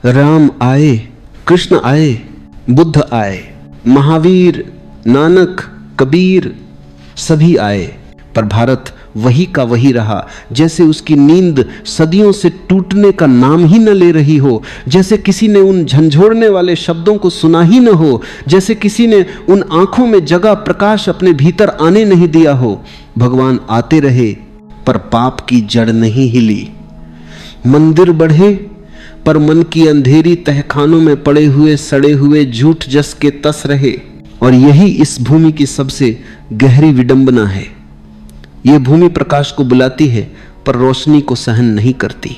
राम आए, कृष्ण आए, बुद्ध आए, महावीर, नानक, कबीर सभी आए, पर भारत वही का वही रहा। जैसे उसकी नींद सदियों से टूटने का नाम ही न ले रही हो, जैसे किसी ने उन झंझोड़ने वाले शब्दों को सुना ही न हो, जैसे किसी ने उन आंखों में जगा प्रकाश अपने भीतर आने नहीं दिया हो। भगवान आते रहे पर पाप की जड़ नहीं हिली। मंदिर बढ़े पर मन की अंधेरी तहखानों में पड़े हुए सड़े हुए झूठ जस के तस रहे। और यही इस भूमि की सबसे गहरी विडंबना है। यह भूमि प्रकाश को बुलाती है पर रोशनी को सहन नहीं करती।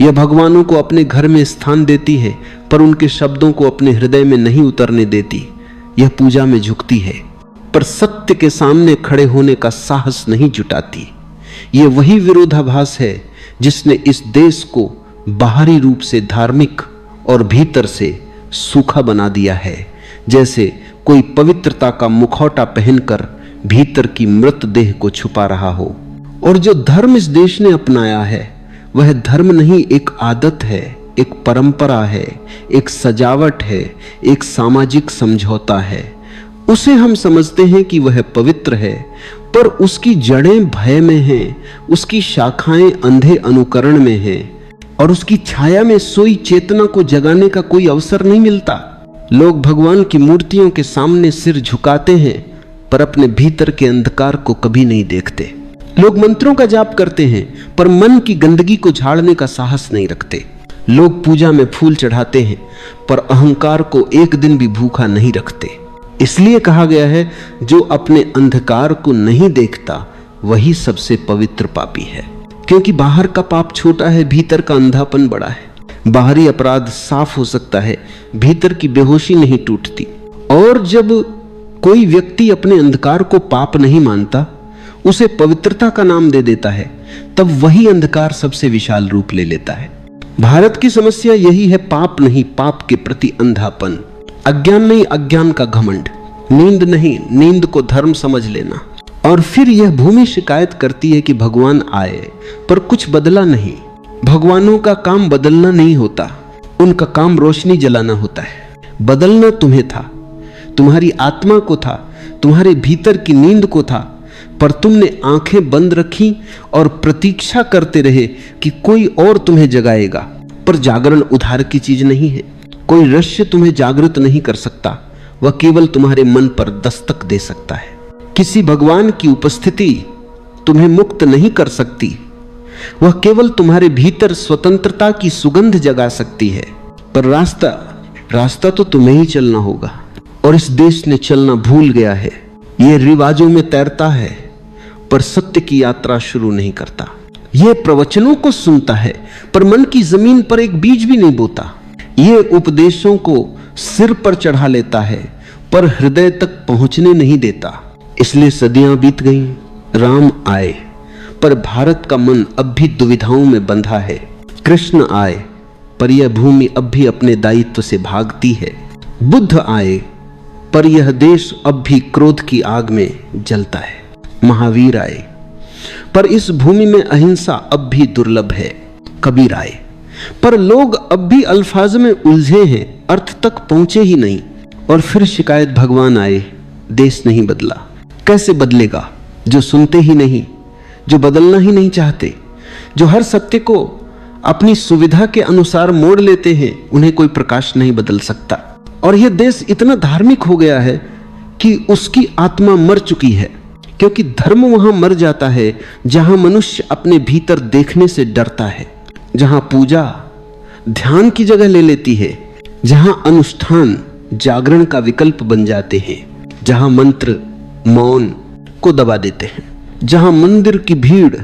यह भगवानों को अपने घर में स्थान देती है पर उनके शब्दों को अपने हृदय में नहीं उतरने देती। यह पूजा में झुकती है पर सत्य के सामने खड़े होने का साहस नहीं जुटाती। यह वही विरोधाभास है जिसने इस देश को बाहरी रूप से धार्मिक और भीतर से सूखा बना दिया है। जैसे कोई पवित्रता का मुखौटा पहनकर भीतर की मृत देह को छुपा रहा हो। और जो धर्म इस देश ने अपनाया है वह धर्म नहीं, एक आदत है, एक परंपरा है, एक सजावट है, एक सामाजिक समझौता है। उसे हम समझते हैं कि वह पवित्र है पर उसकी जड़ें भय में हैं, उसकी शाखाएं अंधे अनुकरण में हैं और उसकी छाया में सोई चेतना को जगाने का कोई अवसर नहीं मिलता। लोग भगवान की मूर्तियों के सामने सिर झुकाते हैं पर अपने भीतर के अंधकार को कभी नहीं देखते। लोग मंत्रों का जाप करते हैं पर मन की गंदगी को झाड़ने का साहस नहीं रखते। लोग पूजा में फूल चढ़ाते हैं पर अहंकार को एक दिन भी भूखा नहीं रखते। इसलिए कहा गया है, जो अपने अंधकार को नहीं देखता वही सबसे पवित्र पापी है। क्योंकि बाहर का पाप छोटा है, भीतर का अंधापन बड़ा है। बाहरी अपराध साफ हो सकता है, भीतर की बेहोशी नहीं टूटती। और जब कोई व्यक्ति अपने अंधकार को पाप नहीं मानता, उसे पवित्रता का नाम दे देता है, तब वही अंधकार सबसे विशाल रूप ले लेता है। भारत की समस्या यही है, पाप नहीं, पाप के प्रति अंधापन, अज्ञान नहीं, अज्ञान का घमंड, नींद नहीं, नींद को धर्म समझ लेना। और फिर यह भूमि शिकायत करती है कि भगवान आए पर कुछ बदला नहीं। भगवानों का काम बदलना नहीं होता, उनका काम रोशनी जलाना होता है। बदलना तुम्हें था, तुम्हारी आत्मा को था, तुम्हारे भीतर की नींद को था, पर तुमने आंखें बंद रखी और प्रतीक्षा करते रहे कि कोई और तुम्हें जगाएगा। पर जागरण उधार की चीज नहीं है। कोई रहस्य तुम्हें जागृत नहीं कर सकता, वह केवल तुम्हारे मन पर दस्तक दे सकता है। किसी भगवान की उपस्थिति तुम्हें मुक्त नहीं कर सकती, वह केवल तुम्हारे भीतर स्वतंत्रता की सुगंध जगा सकती है। पर रास्ता तो तुम्हें ही चलना होगा। और इस देश ने चलना भूल गया है। यह रिवाजों में तैरता है पर सत्य की यात्रा शुरू नहीं करता। यह प्रवचनों को सुनता है पर मन की जमीन पर एक बीज भी नहीं बोता। यह उपदेशों को सिर पर चढ़ा लेता है पर हृदय तक पहुंचने नहीं देता। इसलिए सदियां बीत गईं, राम आए पर भारत का मन अब भी दुविधाओं में बंधा है। कृष्ण आए पर यह भूमि अब भी अपने दायित्व से भागती है। बुद्ध आए पर यह देश अब भी क्रोध की आग में जलता है। महावीर आए पर इस भूमि में अहिंसा अब भी दुर्लभ है। कबीर आए पर लोग अब भी अल्फाज में उलझे हैं, अर्थ तक पहुंचे ही नहीं। और फिर शिकायत, भगवान आए, देश नहीं बदला। कैसे बदलेगा जो सुनते ही नहीं, जो बदलना ही नहीं चाहते, जो हर सत्य को अपनी सुविधा के अनुसार मोड़ लेते हैं। उन्हें कोई प्रकाश नहीं बदल सकता। और यह देश इतना धार्मिक हो गया है कि उसकी आत्मा मर चुकी है। क्योंकि धर्म वहां मर जाता है जहां मनुष्य अपने भीतर देखने से डरता है, जहां पूजा ध्यान की जगह ले लेती है, जहां अनुष्ठान जागरण का विकल्प बन जाते हैं, जहां मंत्र मौन को दबा देते हैं, जहां मंदिर की भीड़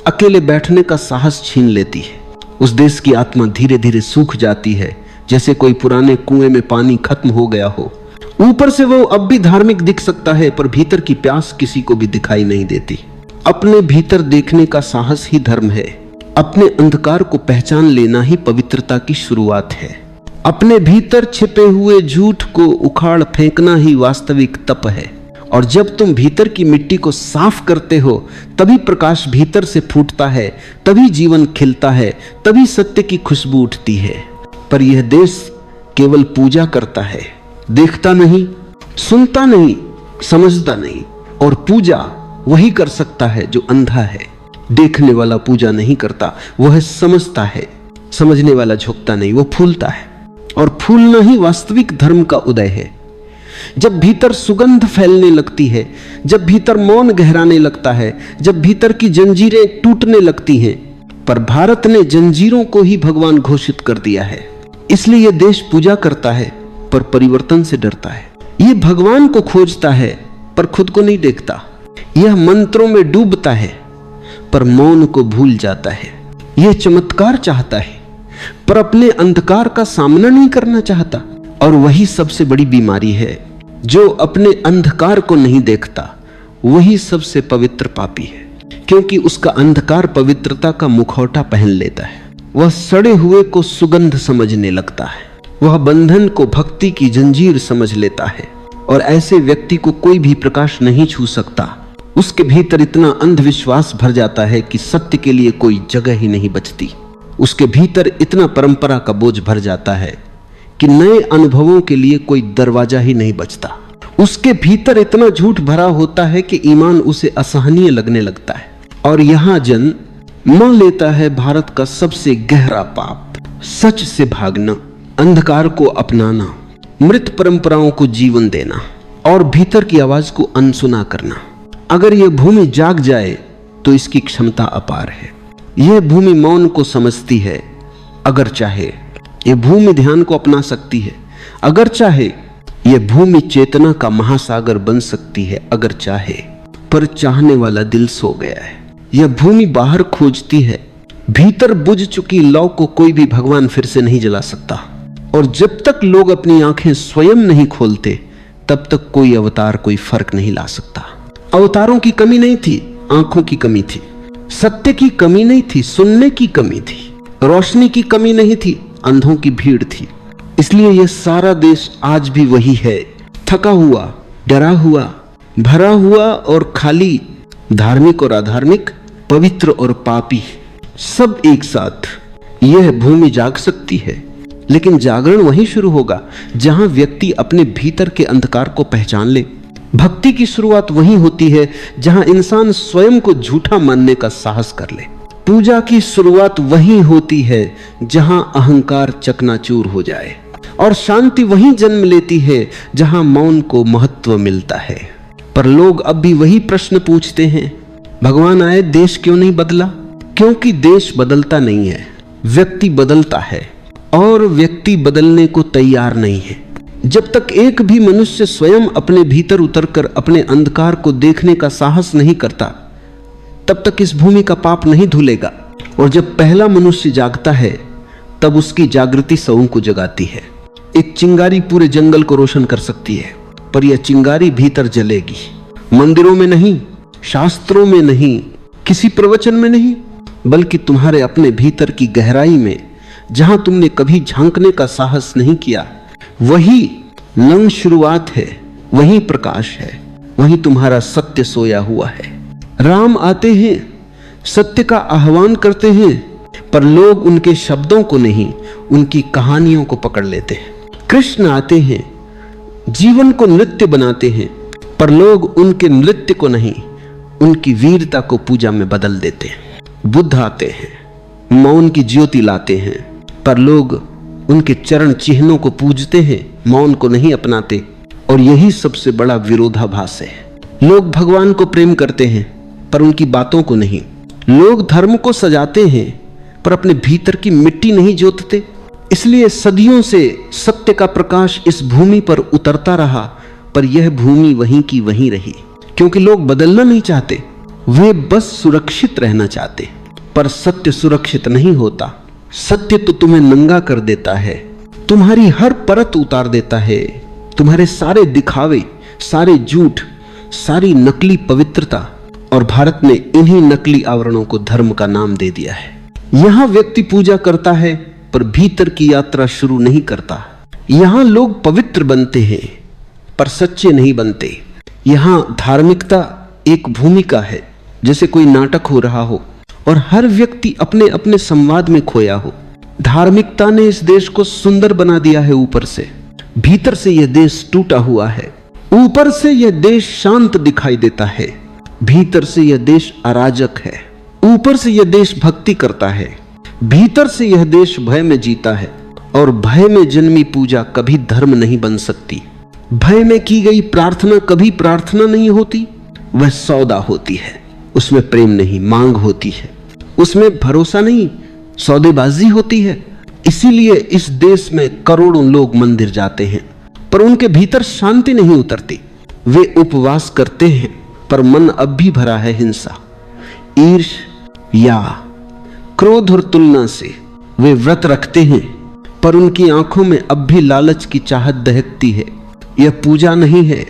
अकेले बैठने का साहस छीन लेती है। उस देश की आत्मा धीरे धीरे सूख जाती है, जैसे कोई पुराने कुएं में पानी खत्म हो गया हो। ऊपर से वो अब भी धार्मिक दिख सकता है पर भीतर की प्यास किसी को भी दिखाई नहीं देती। अपने भीतर देखने का साहस ही धर्म है। अपने अंधकार को पहचान लेना ही पवित्रता की शुरुआत है। अपने भीतर छिपे हुए झूठ को उखाड़ फेंकना ही वास्तविक तप है। और जब तुम भीतर की मिट्टी को साफ करते हो तभी प्रकाश भीतर से फूटता है, तभी जीवन खिलता है, तभी सत्य की खुशबू उठती है। पर यह देश केवल पूजा करता है, देखता नहीं, सुनता नहीं, समझता नहीं। और पूजा वही कर सकता है जो अंधा है। देखने वाला पूजा नहीं करता, वह समझता है। समझने वाला झुकता नहीं, वो फूलता है। और फूलना ही वास्तविक धर्म का उदय है। जब भीतर सुगंध फैलने लगती है, जब भीतर मौन गहराने लगता है, जब भीतर की जंजीरें टूटने लगती हैं। पर भारत ने जंजीरों को ही भगवान घोषित कर दिया है। इसलिए यह देश पूजा करता है पर परिवर्तन से डरता है। यह भगवान को खोजता है पर खुद को नहीं देखता। यह मंत्रों में डूबता है पर मौन को भूल जाता है। यह चमत्कार चाहता है पर अपने अंधकार का सामना नहीं करना चाहता। और वही सबसे बड़ी बीमारी है। जो अपने अंधकार को नहीं देखता वही सबसे पवित्र पापी है, क्योंकि उसका अंधकार पवित्रता का मुखौटा पहन लेता है। वह सड़े हुए को सुगंध समझने लगता है, वह बंधन को भक्ति की जंजीर समझ लेता है। और ऐसे व्यक्ति को कोई भी प्रकाश नहीं छू सकता। उसके भीतर इतना अंधविश्वास भर जाता है कि सत्य के लिए कोई जगह ही नहीं बचती। उसके भीतर इतना परंपरा का बोझ भर जाता है कि नए अनुभवों के लिए कोई दरवाजा ही नहीं बचता। उसके भीतर इतना झूठ भरा होता है कि ईमान उसे असहनीय लगने लगता है। और यहां जन मान लेता है भारत का सबसे गहरा पाप, सच से भागना, अंधकार को अपनाना, मृत परंपराओं को जीवन देना और भीतर की आवाज को अनसुना करना। अगर यह भूमि जाग जाए तो इसकी क्षमता अपार है। यह भूमि मौन को समझती है अगर चाहे। यह भूमि ध्यान को अपना सकती है अगर चाहे। यह भूमि चेतना का महासागर बन सकती है अगर चाहे। पर चाहने वाला दिल सो गया है। यह भूमि बाहर खोजती है। भीतर बुझ चुकी लौ को कोई भी भगवान फिर से नहीं जला सकता। और जब तक लोग अपनी आंखें स्वयं नहीं खोलते तब तक कोई अवतार कोई फर्क नहीं ला सकता। अवतारों की कमी नहीं थी, आंखों की कमी थी। सत्य की कमी नहीं थी, सुनने की कमी थी। रोशनी की कमी नहीं थी, अंधों की भीड़ थी। इसलिए यह सारा देश आज भी वही है, थका हुआ, डरा हुआ, भरा हुआ और खाली, धार्मिक और अधार्मिक, पवित्र और पापी, सब एक साथ। यह भूमि जाग सकती है, लेकिन जागरण वहीं शुरू होगा जहां व्यक्ति अपने भीतर के अंधकार को पहचान ले। भक्ति की शुरुआत वहीं होती है जहां इंसान स्वयं को झूठा मानने का साहस कर ले। पूजा की शुरुआत वहीं होती है जहां अहंकार चकनाचूर हो जाए। और शांति वहीं जन्म लेती है जहां मौन को महत्व मिलता है। पर लोग अब भी वही प्रश्न पूछते हैं, भगवान आए, देश क्यों नहीं बदला? क्योंकि देश बदलता नहीं है, व्यक्ति बदलता है। और व्यक्ति बदलने को तैयार नहीं है। जब तक एक भी मनुष्य स्वयं अपने भीतर उतरकर अपने अंधकार को देखने का साहस नहीं करता, तब तक इस भूमि का पाप नहीं धुलेगा। और जब पहला मनुष्य जागता है तब उसकी जागृति सबों को जगाती है। एक चिंगारी पूरे जंगल को रोशन कर सकती है, पर यह चिंगारी भीतर जलेगी। मंदिरों में नहीं, शास्त्रों में नहीं, किसी प्रवचन में नहीं, बल्कि तुम्हारे अपने भीतर की गहराई में, जहां तुमने कभी झांकने का साहस नहीं किया। वही नई शुरुआत है, वही प्रकाश है, वही तुम्हारा सत्य सोया हुआ है। राम आते हैं, सत्य का आह्वान करते हैं, पर लोग उनके शब्दों को नहीं, उनकी कहानियों को पकड़ लेते हैं। कृष्ण आते हैं, जीवन को नृत्य बनाते हैं, पर लोग उनके नृत्य को नहीं, उनकी वीरता को पूजा में बदल देते हैं। बुद्ध आते हैं, मौन की ज्योति लाते हैं, पर लोग उनके चरण चिन्हों को पूजते हैं, मौन को नहीं अपनाते। और यही सबसे बड़ा विरोधाभास है। लोग भगवान को प्रेम करते हैं पर उनकी बातों को नहीं। लोग धर्म को सजाते हैं पर अपने भीतर की मिट्टी नहीं जोतते। इसलिए सदियों से सत्य का प्रकाश इस भूमि पर उतरता रहा, पर यह भूमि वहीं की वहीं रही। क्योंकि लोग बदलना नहीं चाहते, वे बस सुरक्षित रहना चाहते। पर सत्य सुरक्षित नहीं होता। सत्य तो तुम्हें नंगा कर देता है, तुम्हारी हर परत उतार देता है। तुम्हारे सारे दिखावे, सारे झूठ, सारी नकली पवित्रता। और भारत ने इन्हीं नकली आवरणों को धर्म का नाम दे दिया है। यहां व्यक्ति पूजा करता है पर भीतर की यात्रा शुरू नहीं करता। यहां लोग पवित्र बनते हैं पर सच्चे नहीं बनते। यहां धार्मिकता एक भूमिका है, जैसे कोई नाटक हो रहा हो और हर व्यक्ति अपने अपने संवाद में खोया हो। धार्मिकता ने इस देश को सुंदर बना दिया है ऊपर से, भीतर से यह देश टूटा हुआ है। ऊपर से यह देश शांत दिखाई देता है, भीतर से यह देश अराजक है। ऊपर से यह देश भक्ति करता है, भीतर से यह देश भय में जीता है। और भय में जन्मी पूजा कभी धर्म नहीं बन सकती। भय में की गई प्रार्थना कभी प्रार्थना नहीं होती, वह सौदा होती है। उसमें प्रेम नहीं, मांग होती है। उसमें भरोसा नहीं, सौदेबाजी होती है। इसीलिए इस देश में करोड़ों लोग मंदिर जाते हैं, पर उनके भीतर शांति नहीं उतरती। वे उपवास करते हैं, पर मन अब भी भरा है हिंसा, ईर्ष या क्रोध और तुलना से। वे व्रत रखते हैं, पर उनकी आंखों में अब भी लालच की चाहत दहकती है। यह पूजा नहीं है,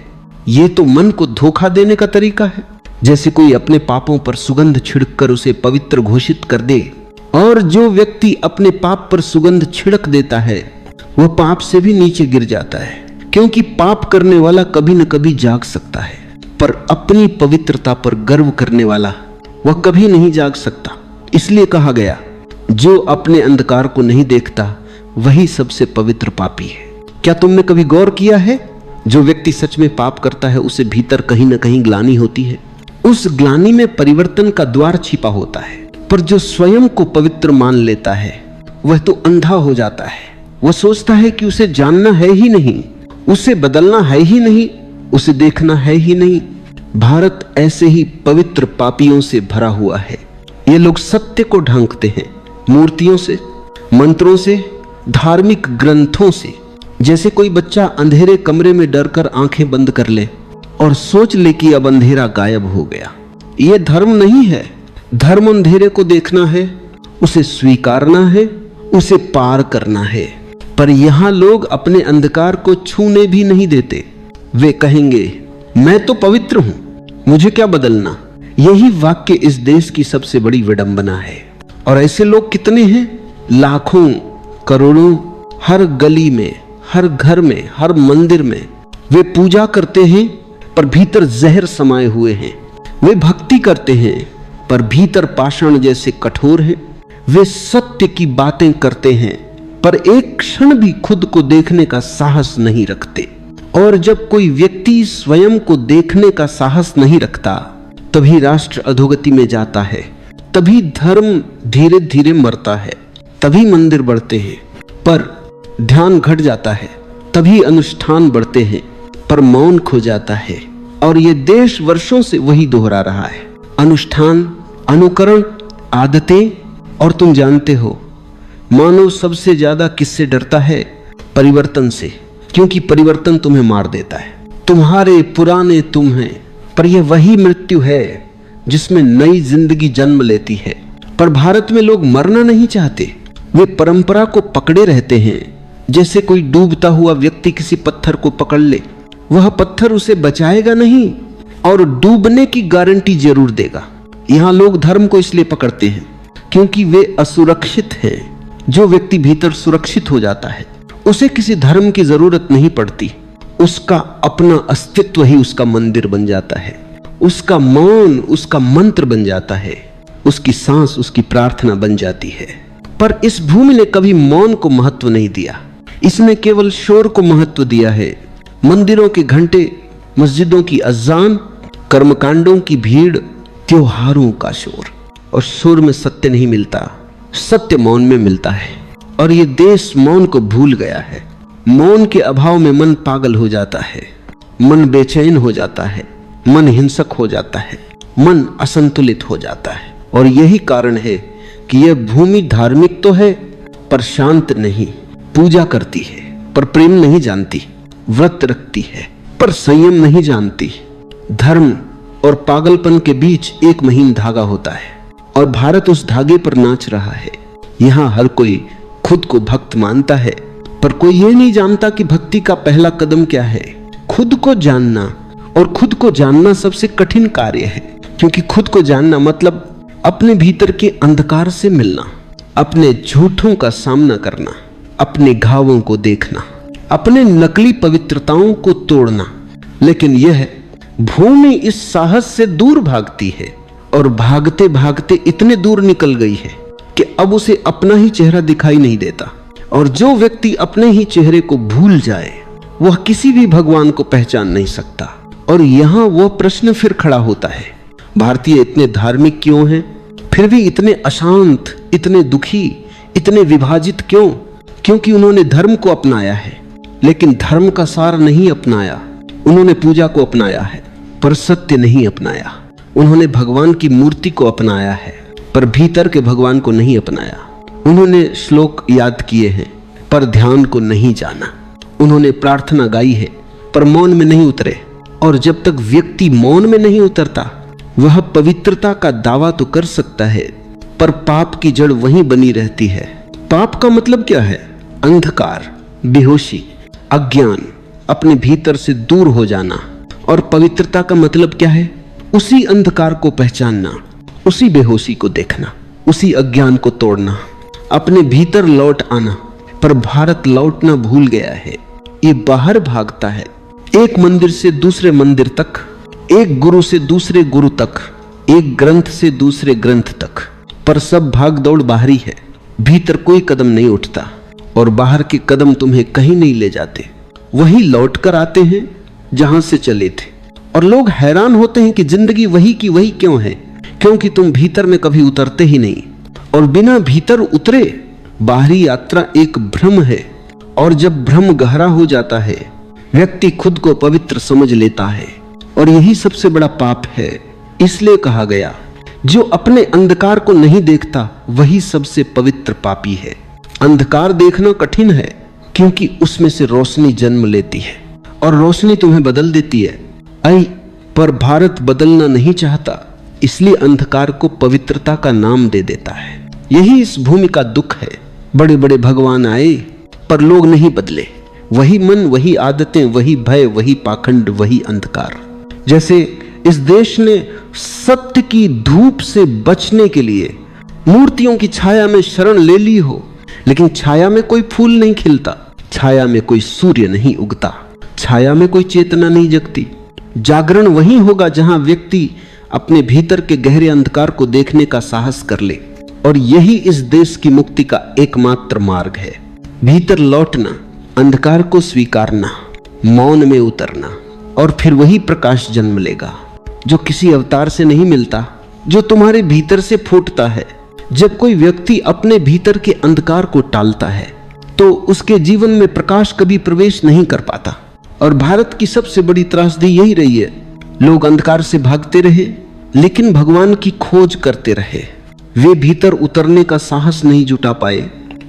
यह तो मन को धोखा देने का तरीका है। जैसे कोई अपने पापों पर सुगंध छिड़ककर उसे पवित्र घोषित कर दे। और जो व्यक्ति अपने पाप पर सुगंध छिड़क देता है वह पाप से भी नीचे गिर जाता है, क्योंकि पाप करने वाला कभी न कभी जाग सकता है, पर अपनी पवित्रता पर गर्व करने वाला वह कभी नहीं जाग सकता। इसलिए कहा गया, जो अपने अंधकार को नहीं देखता वही सबसे पवित्र पापी है। क्या तुमने कभी गौर किया है, जो व्यक्ति सच में पाप करता है उसे भीतर कहीं न कहीं ग्लानि होती है। उस ग्लानि में परिवर्तन का द्वार छिपा होता है। पर जो स्वयं को पवित्र मान लेता है वह तो अंधा हो जाता है। वह सोचता है कि उसे जानना है ही नहीं, उसे बदलना है ही नहीं, उसे देखना है ही नहीं। भारत ऐसे ही पवित्र पापियों से भरा हुआ है। ये लोग सत्य को ढांकते हैं मूर्तियों से, मंत्रों से, धार्मिक ग्रंथों से। जैसे कोई बच्चा अंधेरे कमरे में डरकर आंखें बंद कर ले और सोच ले कि अब अंधेरा गायब हो गया। यह धर्म नहीं है। धर्म अंधेरे को देखना है, उसे स्वीकारना है, उसे पार करना है। पर यहां लोग अपने अंधकार को छूने भी नहीं देते। वे कहेंगे, मैं तो पवित्र हूं, मुझे क्या बदलना। यही वाक्य इस देश की सबसे बड़ी विडंबना है। और ऐसे लोग कितने हैं, लाखों, करोड़ों। हर गली में, हर घर में, हर मंदिर में वे पूजा करते हैं, पर भीतर जहर समाये हुए हैं। वे भक्ति करते हैं, पर भीतर पाषाण जैसे कठोर हैं। वे सत्य की बातें करते हैं, पर एक क्षण भी खुद को देखने का साहस नहीं रखते। और जब कोई व्यक्ति स्वयं को देखने का साहस नहीं रखता, तभी राष्ट्र अधोगति में जाता है, तभी धर्म धीरे धीरे मरता है, तभी मंदिर बढ़ते हैं पर ध्यान घट जाता है, तभी अनुष्ठान बढ़ते हैं पर मौन खो जाता है। और ये देश वर्षों से वही दोहरा रहा है, अनुष्ठान, अनुकरण, आदतें। और तुम जानते हो, मानव सबसे ज्यादा किससे डरता है? परिवर्तन से, क्योंकि परिवर्तन तुम्हें मार देता है। तुम्हारे पुराने तुम हैं, पर यह वही मृत्यु है जिसमें नई जिंदगी जन्म लेती है। पर भारत में लोग मरना नहीं चाहते, वे परंपरा को पकड़े रहते हैं। जैसे कोई डूबता हुआ व्यक्ति किसी पत्थर को पकड़ ले, वह पत्थर उसे बचाएगा नहीं और डूबने की गारंटी जरूर देगा। यहाँ लोग धर्म को इसलिए पकड़ते हैं क्योंकि वे असुरक्षित हैं। जो व्यक्ति भीतर सुरक्षित हो जाता है उसे किसी धर्म की जरूरत नहीं पड़ती। उसका अपना अस्तित्व ही उसका मंदिर बन जाता है, उसका मौन उसका मंत्र बन जाता है, उसकी सांस उसकी प्रार्थना बन जाती है। पर इस भूमि ने कभी मौन को महत्व नहीं दिया, इसने केवल शोर को महत्व दिया है। मंदिरों के घंटे, मस्जिदों की अजान, कर्मकांडों की भीड़, त्योहारों का शोर। और शोर में सत्य नहीं मिलता, सत्य मौन में मिलता है। और ये देश मौन को भूल गया है। मौन के अभाव में मन पागल हो जाता है, मन बेचैन हो जाता है, मन हिंसक हो जाता है, मन असंतुलित हो जाता है। और यही कारण है कि यह भूमि धार्मिक तो है पर शांत नहीं, पूजा करती है पर प्रेम नहीं जानती, व्रत रखती है पर संयम नहीं जानती। धर्म और पागलपन के बीच एक महीन धागा होता है और भारत उस धागे पर नाच रहा है। यहाँ हर कोई खुद को भक्त मानता है, पर कोई ये नहीं जानता कि भक्ति का पहला कदम क्या है। खुद को जानना, और खुद को जानना सबसे कठिन कार्य है, क्योंकि खुद को जानना मतलब अपने भीतर के अंधकार से मिलना, अपने झूठों का सामना करना, अपने घावों को देखना, अपने नकली पवित्रताओं को तोड़ना। लेकिन यह भूमि इस साहस से दूर भागती है और भागते भागते इतने दूर निकल गई है कि अब उसे अपना ही चेहरा दिखाई नहीं देता। और जो व्यक्ति अपने ही चेहरे को भूल जाए वह किसी भी भगवान को पहचान नहीं सकता। और यहां वह प्रश्न फिर खड़ा होता है, भारतीय इतने धार्मिक क्यों हैं, फिर भी इतने अशांत, इतने दुखी, इतने विभाजित क्यों? क्योंकि उन्होंने धर्म को अपनाया है, लेकिन धर्म का सार नहीं अपनाया। उन्होंने पूजा को अपनाया है पर सत्य नहीं अपनाया। उन्होंने भगवान की मूर्ति को अपनाया है पर भीतर के भगवान को नहीं अपनाया। उन्होंने श्लोक याद किए हैं पर ध्यान को नहीं जाना। उन्होंने प्रार्थना गाई है पर मौन में नहीं उतरे। और जब तक व्यक्ति मौन में नहीं उतरता वह पवित्रता का दावा तो कर सकता है पर पाप की जड़ वहीं बनी रहती है। पाप का मतलब क्या है? अंधकार, बेहोशी, अज्ञान, अपने भीतर से दूर हो जाना। और पवित्रता का मतलब क्या है? उसी अंधकार को पहचानना, उसी बेहोशी को देखना, उसी अज्ञान को तोड़ना, अपने भीतर लौट आना। पर भारत लौटना भूल गया है। ये बाहर भागता है, एक मंदिर से दूसरे मंदिर तक, एक गुरु से दूसरे गुरु तक, एक ग्रंथ से दूसरे ग्रंथ तक। पर सब भाग दौड़ बाहरी है, भीतर कोई कदम नहीं उठता और बाहर के कदम तुम्हें कहीं नहीं ले जाते। वही लौट कर आते हैं जहां से चले थे। और लोग हैरान होते हैं कि जिंदगी वही की वही क्यों है, क्योंकि तुम भीतर में कभी उतरते ही नहीं। और बिना भीतर उतरे बाहरी यात्रा एक भ्रम है। और जब भ्रम गहरा हो जाता है व्यक्ति खुद को पवित्र समझ लेता है। और यही सबसे बड़ा पाप है। इसलिए कहा गया, जो अपने अंधकार को नहीं देखता वही सबसे पवित्र पापी है। अंधकार देखना कठिन है क्योंकि उसमें से रोशनी जन्म लेती है और रोशनी तुम्हें बदल देती है। पर भारत बदलना नहीं चाहता, इसलिए अंधकार को पवित्रता का नाम दे देता है। यही इस भूमि का दुख है। बड़े बड़े भगवान आए पर लोग नहीं बदले। वही मन, वही आदतें, वही भय, वही पाखंड, वही अंधकार। जैसे इस देश ने सत्य की धूप से बचने के लिए मूर्तियों की छाया में शरण ले ली हो, लेकिन छाया में कोई फूल नहीं खिलता, छाया में कोई सूर्य नहीं उगता, छाया में कोई चेतना नहीं जगती। जागरण वही होगा जहां व्यक्ति अपने भीतर के गहरे अंधकार को देखने का साहस कर ले। और यही इस देश की मुक्ति का एकमात्र मार्ग है। भीतर लौटना, अंधकार को स्वीकारना, मौन में उतरना, और फिर वही प्रकाश जन्म लेगा जो किसी अवतार से नहीं मिलता, जो तुम्हारे भीतर से फूटता है। जब कोई व्यक्ति अपने भीतर के अंधकार को टालता है तो उसके जीवन में प्रकाश कभी प्रवेश नहीं कर पाता। और भारत की सबसे बड़ी त्रासदी यही रही है। लोग अंधकार से भागते रहे लेकिन भगवान की खोज करते रहे। वे भीतर उतरने का साहस नहीं जुटा पाए,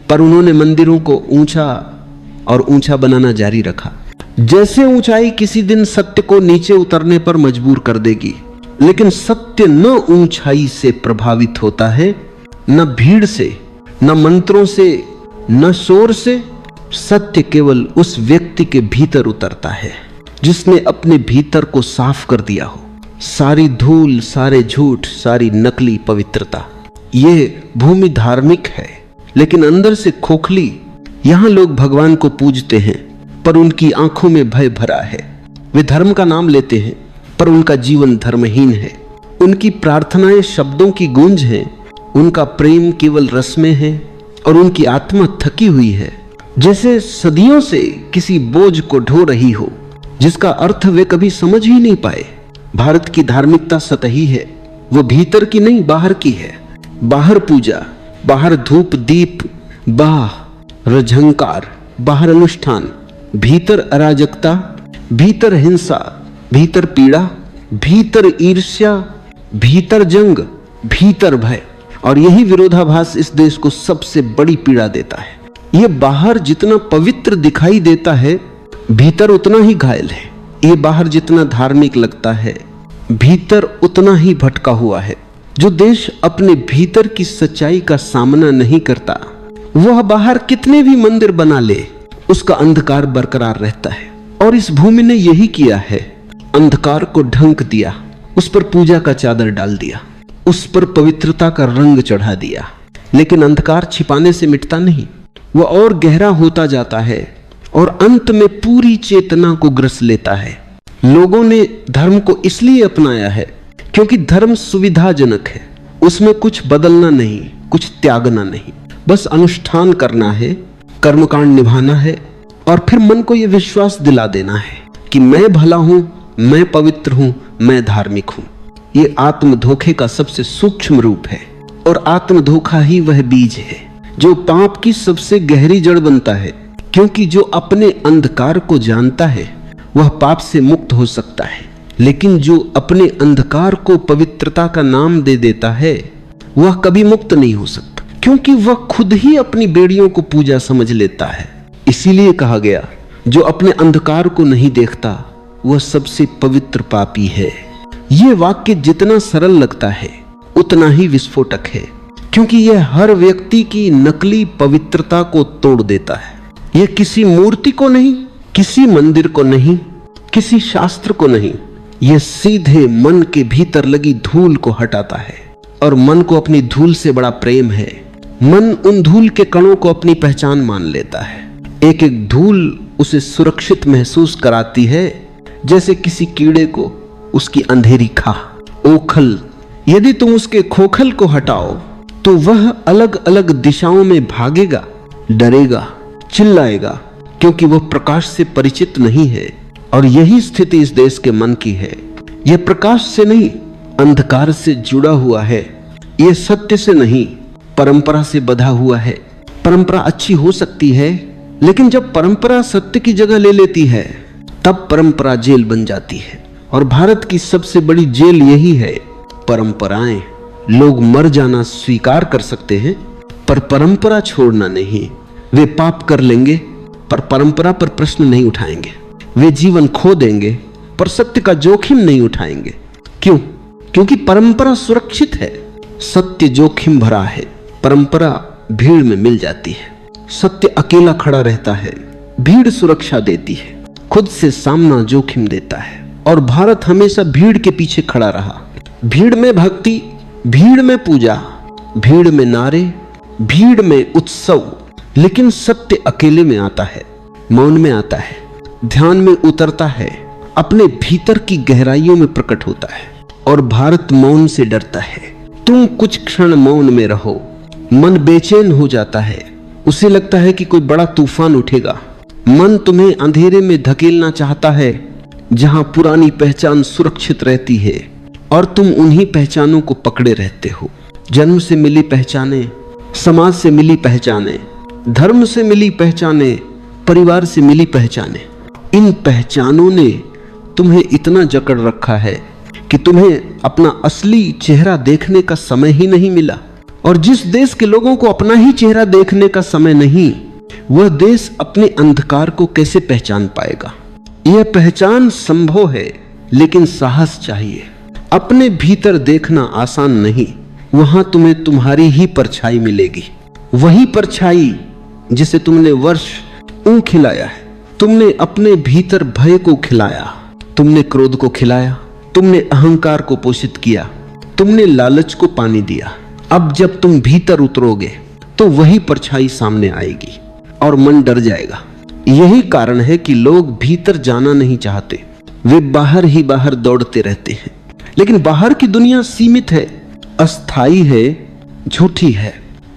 पर उन्होंने मंदिरों को ऊंचा और ऊंचा बनाना जारी रखा। जैसे ऊंचाई किसी दिन सत्य को नीचे उतरने पर मजबूर कर देगी, लेकिन सत्य न ऊंचाई से प्रभावित होता है, न भीड़ से, न मंत्रों से, न शोर से। सत्य केवल उस व्यक्ति के भीतर उतरता है जिसने अपने भीतर को साफ कर दिया हो। सारी धूल, सारे झूठ, सारी नकली पवित्रता। ये भूमि धार्मिक है लेकिन अंदर से खोखली। यहां लोग भगवान को पूजते हैं पर उनकी आंखों में भय भरा है। वे धर्म का नाम लेते हैं पर उनका जीवन धर्महीन है। उनकी प्रार्थनाएं शब्दों की गूंज है, उनका प्रेम केवल रस्में है और उनकी आत्मा थकी हुई है, जैसे सदियों से किसी बोझ को ढो रही हो जिसका अर्थ वे कभी समझ ही नहीं पाए। भारत की धार्मिकता सतही है, वो भीतर की नहीं बाहर की है। बाहर पूजा, बाहर धूप दीप, बाहर झंकार, बाहर अनुष्ठान, भीतर अराजकता, भीतर हिंसा, भीतर पीड़ा, भीतर ईर्ष्या, भीतर जंग, भीतर भय। और यही विरोधाभास इस देश को सबसे बड़ी पीड़ा देता है। ये बाहर जितना पवित्र दिखाई देता है, भीतर उतना ही घायल है। ये बाहर जितना धार्मिक लगता है, भीतर उतना ही भटका हुआ है। जो देश अपने भीतर की सच्चाई का सामना नहीं करता, वह बाहर कितने भी मंदिर बना ले, उसका अंधकार बरकरार रहता है। और इस भूमि ने यही किया है, अंधकार को ढंक दिया, उस पर पूजा का चादर डाल दिया, उस पर पवित्रता का रंग चढ़ा दिया। लेकिन अंधकार छिपाने से मिटता नहीं, वह और गहरा होता जाता है और अंत में पूरी चेतना को ग्रस लेता है। लोगों ने धर्म को इसलिए अपनाया है क्योंकि धर्म सुविधाजनक है, उसमें कुछ बदलना नहीं, कुछ त्यागना नहीं, बस अनुष्ठान करना है, कर्मकांड निभाना है और फिर मन को यह विश्वास दिला देना है कि मैं भला हूं, मैं पवित्र हूं, मैं धार्मिक हूं। ये आत्म धोखे का सबसे सूक्ष्म रूप है और आत्म धोखा ही वह बीज है जो पाप की सबसे गहरी जड़ बनता है, क्योंकि जो अपने अंधकार को जानता है वह पाप से मुक्त हो सकता है, लेकिन जो अपने अंधकार को पवित्रता का नाम दे देता है वह कभी मुक्त नहीं हो सकता, क्योंकि वह खुद ही अपनी बेड़ियों को पूजा समझ लेता है। इसीलिए कहा गया, जो अपने अंधकार को नहीं देखता वह सबसे पवित्र पापी है। यह वाक्य जितना सरल लगता है उतना ही विस्फोटक है, क्योंकि यह हर व्यक्ति की नकली पवित्रता को तोड़ देता है। यह किसी मूर्ति को नहीं, किसी मंदिर को नहीं, किसी शास्त्र को नहीं, यह सीधे मन के भीतर लगी धूल को हटाता है। और मन को अपनी धूल से बड़ा प्रेम है। मन उन धूल के कणों को अपनी पहचान मान लेता है। एक एक धूल उसे सुरक्षित महसूस कराती है, जैसे किसी कीड़े को उसकी अंधेरी खाह। ओखल, यदि तुम उसके खोखल को हटाओ तो वह अलग अलग दिशाओं में भागेगा, डरेगा, चिल्लाएगा, क्योंकि वह प्रकाश से परिचित नहीं है। और यही स्थिति इस देश के मन की है। यह प्रकाश से नहीं, अंधकार से जुड़ा हुआ है। यह सत्य से नहीं, परंपरा से बंधा हुआ है। परंपरा अच्छी हो सकती है, लेकिन जब परंपरा सत्य की जगह ले लेती है तब परंपरा जेल बन जाती है। और भारत की सबसे बड़ी जेल यही है, परंपराएं। लोग मर जाना स्वीकार कर सकते हैं पर परंपरा छोड़ना नहीं। वे पाप कर लेंगे पर परंपरा पर प्रश्न नहीं उठाएंगे। वे जीवन खो देंगे पर सत्य का जोखिम नहीं उठाएंगे। क्यों? क्योंकि परंपरा सुरक्षित है, सत्य जोखिम भरा है। परंपरा भीड़ में मिल जाती है, सत्य अकेला खड़ा रहता है। भीड़ सुरक्षा देती है, खुद से सामना जोखिम देता है। और भारत हमेशा भीड़ के पीछे खड़ा रहा। भीड़ में भक्ति, भीड़ में पूजा, भीड़ में नारे, भीड़ में उत्सव। लेकिन सत्य अकेले में आता है, मौन में आता है, ध्यान में उतरता है, अपने भीतर की गहराइयों में प्रकट होता है। और भारत मौन से डरता है। तुम कुछ क्षण मौन में रहो, मन बेचैन हो जाता है। उसे लगता है कि कोई बड़ा तूफान उठेगा। मन तुम्हें अंधेरे में धकेलना चाहता है जहां पुरानी पहचान सुरक्षित रहती है और तुम उन्हीं पहचानों को पकड़े रहते हो। जन्म से मिली पहचाने, समाज से मिली पहचाने, धर्म से मिली पहचाने, परिवार से मिली पहचाने। इन पहचानों ने तुम्हें इतना जकड़ रखा है कि तुम्हें अपना असली चेहरा देखने का समय ही नहीं मिला। और जिस देश के लोगों को अपना ही चेहरा देखने का समय नहीं, वह देश अपने अंधकार को कैसे पहचान पाएगा? यह पहचान संभव है, लेकिन साहस चाहिए। अपने भीतर देखना आसान नहीं। वहां तुम्हें तुम्हारी ही परछाई मिलेगी, वही परछाई जिसे तुमने वर्ष ऊं खिलाया है। तुमने अपने भीतर भय को खिलाया, तुमने क्रोध को खिलाया, तुमने अहंकार को पोषित किया, तुमने लालच को पानी दिया। अब जब तुम भीतर उतरोगे तो वही परछाई सामने आएगी और मन डर जाएगा। यही कारण है कि लोग भीतर जाना नहीं चाहते, वे बाहर ही बाहर दौड़ते रहते हैं। लेकिन बाहर की दुनिया सीमित है, अस्थाई है, झूठी है।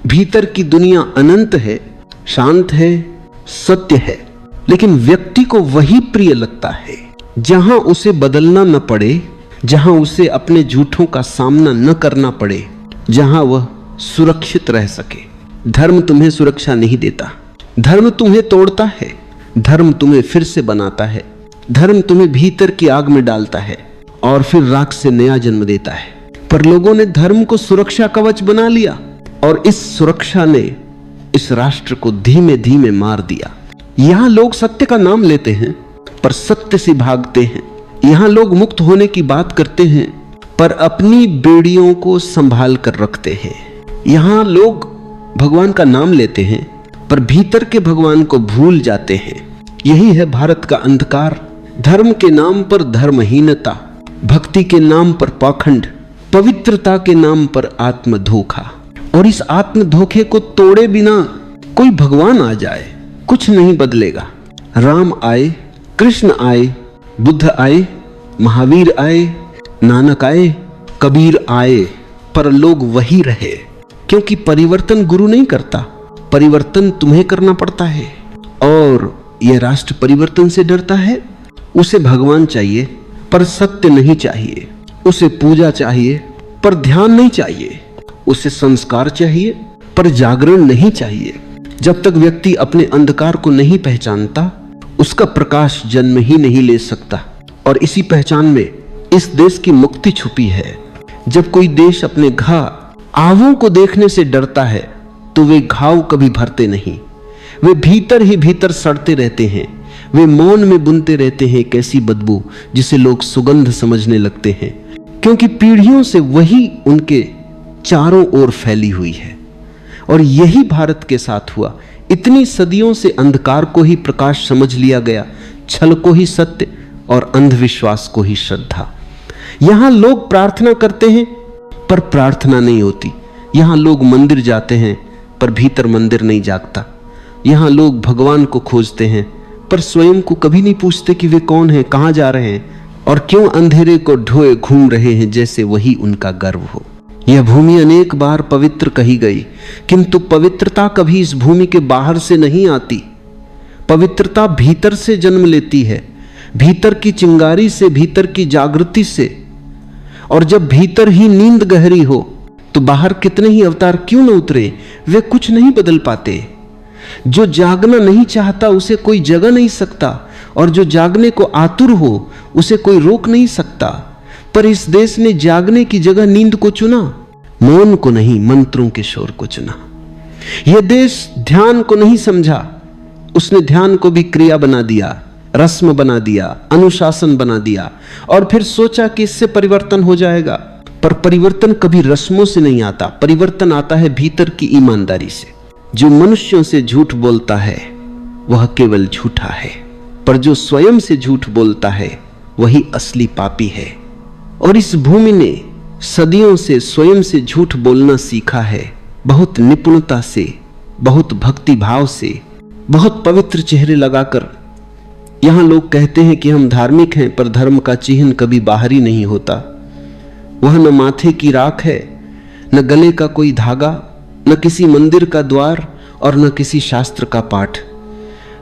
भीतर की दुनिया अनंत है, शांत है, सत्य है। लेकिन व्यक्ति को वही प्रिय लगता है जहां उसे बदलना न पड़े, जहां उसे अपने झूठों का सामना न करना पड़े, जहां वह सुरक्षित रह सके। धर्म तुम्हें सुरक्षा नहीं देता, धर्म तुम्हें तोड़ता है, धर्म तुम्हें फिर से बनाता है। धर्म तुम्हें भीतर की आग में डालता है और फिर राख से नया जन्म देता है। पर लोगों ने धर्म को सुरक्षा कवच बना लिया और इस सुरक्षा ने इस राष्ट्र को धीमे धीमे मार दिया। यहां लोग सत्य का नाम लेते हैं पर सत्य से भागते हैं। यहां लोग मुक्त होने की बात करते हैं पर अपनी बेड़ियों को संभाल कर रखते हैं। यहां लोग भगवान का नाम लेते हैं पर भीतर के भगवान को भूल जाते हैं। यही है भारत का अंधकार। धर्म के नाम पर धर्महीनता, भक्ति के नाम पर पाखंड, पवित्रता के नाम पर आत्म धोखा। और इस आत्म धोखे को तोड़े बिना कोई भगवान आ जाए, कुछ नहीं बदलेगा। राम आए, कृष्ण आए, बुद्ध आए, महावीर आए, नानक आए, कबीर आए, पर लोग वही रहे। क्योंकि परिवर्तन गुरु नहीं करता, परिवर्तन तुम्हें करना पड़ता है। और यह राष्ट्र परिवर्तन से डरता है। उसे भगवान चाहिए पर सत्य नहीं चाहिए, उसे पूजा चाहिए पर ध्यान नहीं चाहिए, उसे संस्कार चाहिए पर जागरण नहीं चाहिए। जब तक व्यक्ति अपने अंधकार को नहीं पहचानता, उसका प्रकाश जन्म ही नहीं ले सकता। और इसी पहचान में इस देश की मुक्ति छुपी है। जब कोई देश अपने घावों को देखने से डरता है तो वे घाव कभी भरते नहीं, वे भीतर ही भीतर सड़ते रहते हैं। वे मौन में बुनते रहते हैं एक ऐसी बदबू जिसे लोग सुगंध समझने लगते हैं, क्योंकि पीढ़ियों से वही उनके चारों ओर फैली हुई है। और यही भारत के साथ हुआ। इतनी सदियों से अंधकार को ही प्रकाश समझ लिया गया, छल को ही सत्य और अंधविश्वास को ही श्रद्धा। यहां लोग प्रार्थना करते हैं पर प्रार्थना नहीं होती। यहां लोग मंदिर जाते हैं पर भीतर मंदिर नहीं जागता। यहां लोग भगवान को खोजते हैं पर स्वयं को कभी नहीं पूछते कि वे कौन हैं, कहां जा रहे हैं और क्यों अंधेरे को ढोए घूम रहे हैं जैसे वही उनका गर्व हो। यह भूमि अनेक बार पवित्र कही गई, किंतु पवित्रता कभी इस भूमि के बाहर से नहीं आती। पवित्रता भीतर से जन्म लेती है, भीतर की चिंगारी से, भीतर की जागृति से। और जब भीतर ही नींद गहरी हो तो बाहर कितने ही अवतार क्यों न उतरे, वे कुछ नहीं बदल पाते। जो जागना नहीं चाहता उसे कोई जगा नहीं सकता, और जो जागने को आतुर हो उसे कोई रोक नहीं सकता। पर इस देश ने जागने की जगह नींद को चुना, मौन को नहीं, मंत्रों के शोर को चुना। यह देश ध्यान को नहीं समझा, उसने ध्यान को भी क्रिया बना दिया, रस्म बना दिया, अनुशासन बना दिया, और फिर सोचा कि इससे परिवर्तन हो जाएगा। पर परिवर्तन कभी रस्मों से नहीं आता, परिवर्तन आता है भीतर की ईमानदारी से। जो मनुष्यों से झूठ बोलता है वह केवल झूठा है, पर जो स्वयं से झूठ बोलता है वही असली पापी है। और इस भूमि ने सदियों से स्वयं से झूठ बोलना सीखा है, बहुत निपुणता से, बहुत भक्ति भाव से, बहुत पवित्र चेहरे लगाकर। यहां लोग कहते हैं कि हम धार्मिक हैं, पर धर्म का चिन्ह कभी बाहरी नहीं होता। वह न माथे की राख है, न गले का कोई धागा, न किसी मंदिर का द्वार और न किसी शास्त्र का पाठ।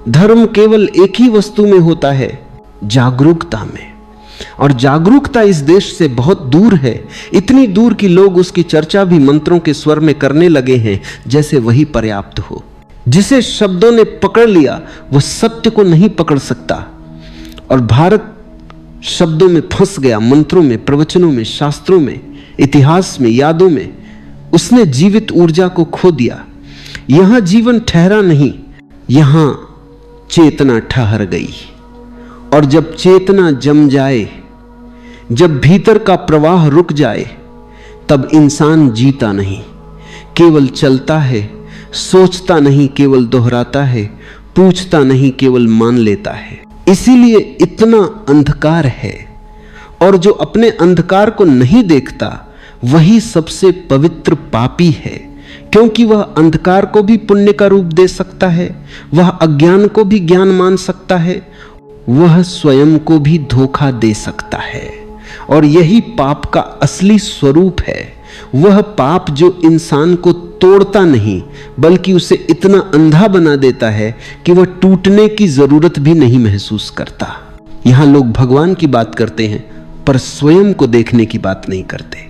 धर्म केवल एक ही वस्तु में होता है, जागरूकता में। और जागरूकता इस देश से बहुत दूर है, इतनी दूर कि लोग उसकी चर्चा भी मंत्रों के स्वर में करने लगे हैं, जैसे वही पर्याप्त हो। जिसे शब्दों ने पकड़ लिया वह सत्य को नहीं पकड़ सकता। और भारत शब्दों में फंस गया, मंत्रों में, प्रवचनों में, शास्त्रों में, इतिहास में, यादों में। उसने जीवित ऊर्जा को खो दिया। यहां जीवन ठहरा नहीं, यहां चेतना ठहर गई। और जब चेतना जम जाए, जब भीतर का प्रवाह रुक जाए, तब इंसान जीता नहीं, केवल चलता है, सोचता नहीं, केवल दोहराता है, पूछता नहीं, केवल मान लेता है। इसीलिए इतना अंधकार है। और जो अपने अंधकार को नहीं देखता वही सबसे पवित्र पापी है, क्योंकि वह अंधकार को भी पुण्य का रूप दे सकता है, वह अज्ञान को भी ज्ञान मान सकता है, वह स्वयं को भी धोखा दे सकता है। और यही पाप का असली स्वरूप है। वह पाप जो इंसान को तोड़ता नहीं बल्कि उसे इतना अंधा बना देता है कि वह टूटने की जरूरत भी नहीं महसूस करता। यहां लोग भगवान की बात करते हैं पर स्वयं को देखने की बात नहीं करते।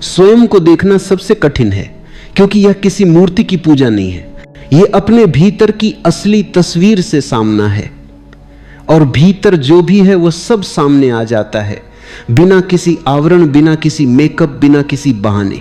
स्वयं को देखना सबसे कठिन है, क्योंकि यह किसी मूर्ति की पूजा नहीं है, यह अपने भीतर की असली तस्वीर से सामना है। और भीतर जो भी है वह सब सामने आ जाता है, बिना किसी आवरण, बिना किसी मेकअप, बिना किसी बहाने।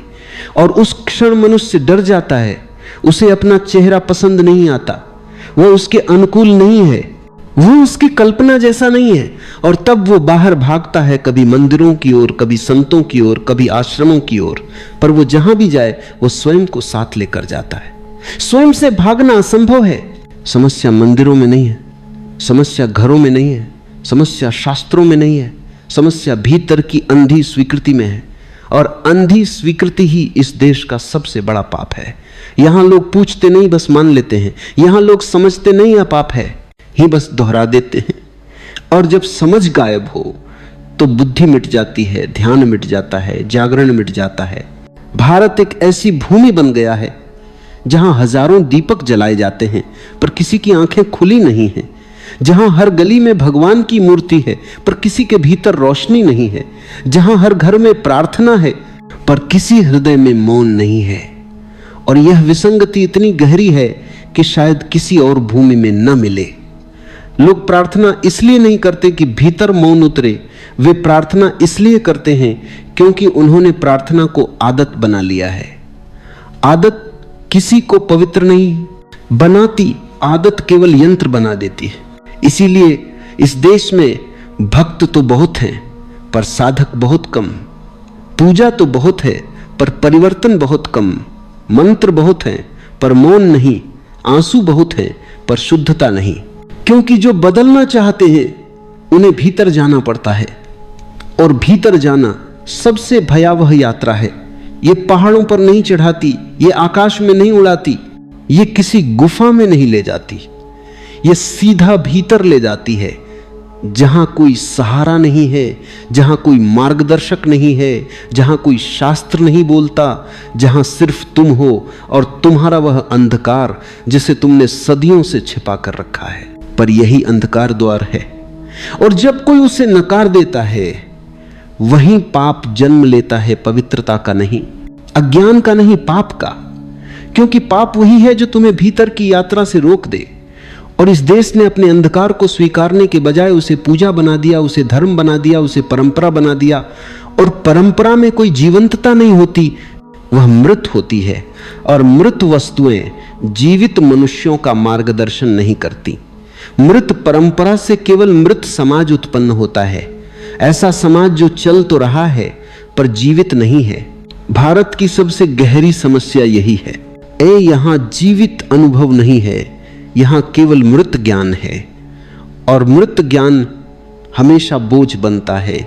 और उस क्षण मनुष्य डर जाता है, उसे अपना चेहरा पसंद नहीं आता, वह उसके अनुकूल नहीं है, वो उसकी कल्पना जैसा नहीं है। और तब वो बाहर भागता है, कभी मंदिरों की ओर, कभी संतों की ओर, कभी आश्रमों की ओर। पर वो जहां भी जाए वो स्वयं को साथ लेकर जाता है। स्वयं से भागना असंभव है। समस्या मंदिरों में नहीं है, समस्या घरों में नहीं है, समस्या शास्त्रों में नहीं है, समस्या भीतर की अंधी स्वीकृति में है। और अंधी स्वीकृति ही इस देश का सबसे बड़ा पाप है। यहां लोग पूछते नहीं, बस मान लेते हैं। यहां लोग समझते नहीं यह पाप है, ही बस दोहरा देते हैं। और जब समझ गायब हो तो बुद्धि मिट जाती है, ध्यान मिट जाता है, जागरण मिट जाता है। भारत एक ऐसी भूमि बन गया है जहां हजारों दीपक जलाए जाते हैं पर किसी की आंखें खुली नहीं हैं, जहां हर गली में भगवान की मूर्ति है पर किसी के भीतर रोशनी नहीं है, जहां हर घर में प्रार्थना है पर किसी हृदय में मौन नहीं है। और यह विसंगति इतनी गहरी है कि शायद किसी और भूमि में न मिले। लोग प्रार्थना इसलिए नहीं करते कि भीतर मौन उतरे, वे प्रार्थना इसलिए करते हैं क्योंकि उन्होंने प्रार्थना को आदत बना लिया है। आदत किसी को पवित्र नहीं बनाती, आदत केवल यंत्र बना देती है। इसीलिए इस देश में भक्त तो बहुत हैं पर साधक बहुत कम, पूजा तो बहुत है पर परिवर्तन बहुत कम, मंत्र बहुत हैं पर मौन नहीं, आंसू बहुत हैं पर शुद्धता नहीं। क्योंकि जो बदलना चाहते हैं उन्हें भीतर जाना पड़ता है, और भीतर जाना सबसे भयावह यात्रा है। ये पहाड़ों पर नहीं चढ़ाती, ये आकाश में नहीं उड़ाती, ये किसी गुफा में नहीं ले जाती, ये सीधा भीतर ले जाती है, जहां कोई सहारा नहीं है, जहां कोई मार्गदर्शक नहीं है, जहां कोई शास्त्र नहीं बोलता, जहां सिर्फ तुम हो और तुम्हारा वह अंधकार जिसे तुमने सदियों से छिपा कर रखा है। पर यही अंधकार द्वार है, और जब कोई उसे नकार देता है वहीं पाप जन्म लेता है, पवित्रता का नहीं, अज्ञान का नहीं, पाप का। क्योंकि पाप वही है जो तुम्हें भीतर की यात्रा से रोक दे। और इस देश ने अपने अंधकार को स्वीकारने के बजाय उसे पूजा बना दिया, उसे धर्म बना दिया, उसे परंपरा बना दिया। और परंपरा में कोई जीवंतता नहीं होती, वह मृत होती है, और मृत वस्तुएं जीवित मनुष्यों का मार्गदर्शन नहीं करती। मृत परंपरा से केवल मृत समाज उत्पन्न होता है, ऐसा समाज जो चल तो रहा है पर जीवित नहीं है। भारत की सबसे गहरी समस्या यही है। यहाँ जीवित अनुभव नहीं है, यहाँ केवल मृत ज्ञान है, और मृत ज्ञान हमेशा बोझ बनता है।